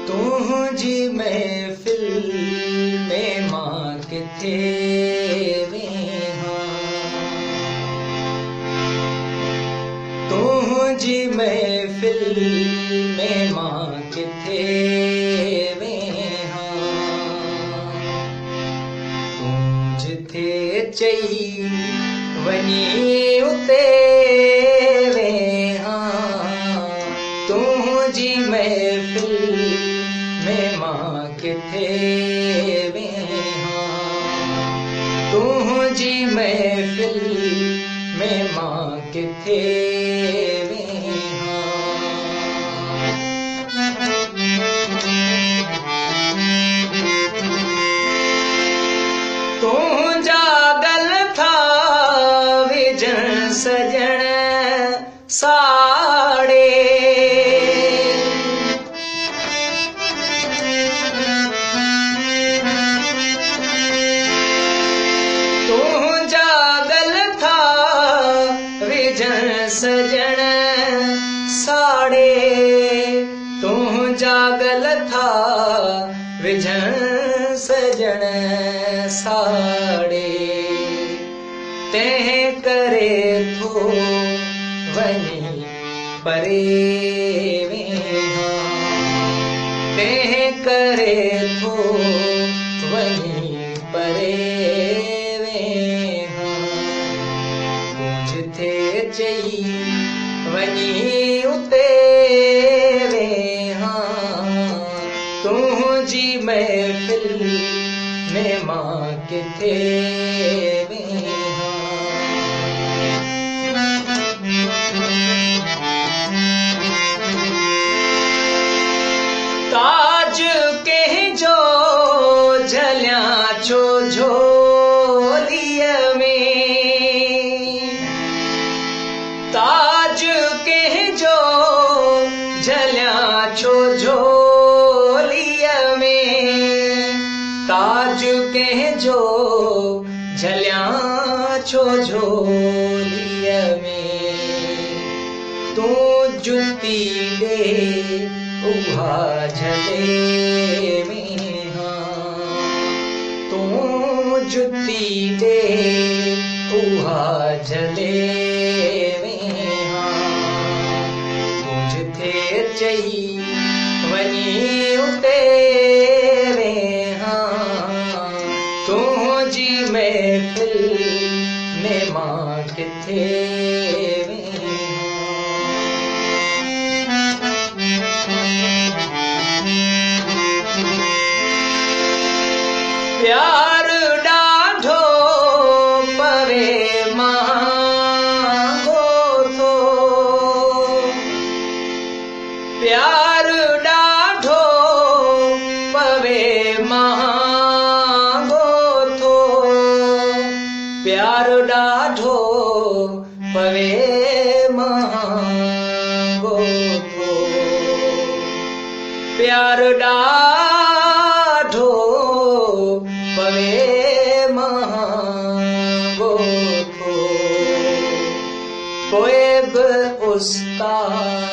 तुझी महफिल में मां किथे वेहां, तुझी महफिल में मां किथे वेहां, तूं जिथे चई वञी उते वेहां, तुझी महफिल में मां किथे वेहां, तुझी महफिल में मां किथे वेहां। तूं जागल था विझण सजण साड़े, तूं जागल था विझण सजण साड़े, तूं जागल था विझण सजण साड़े, तंहिं करे थो वञी परे वेहां, तंहिं करे थो वञी परे वेहां, तूं जिथे चई वञी उते वेहां, तुझी महफिल में मां किथे वेहां। ताज कंहिंजो झलियां छो झोलीअ में, ताज कंहिंजो झलियां छो झोलीअ में, ताज कंहिंजो झलियां छो झोलीअ में, तूं जुती ॾे उहा झले वेहां, तूं जुती ॾे उहा झले वेहां, तूं जिथे चई वञी उते वेहां, तुझी महफिल में मां किथे वेहां। प्यार ॾाढो पवे महांगो थो, प्यार ॾाढो पवे महांगो थो, प्यार ॾाढो पवे महांगो थो, प्यार ॾाढो पवे महांगो थो, पोइ बि उस्ताद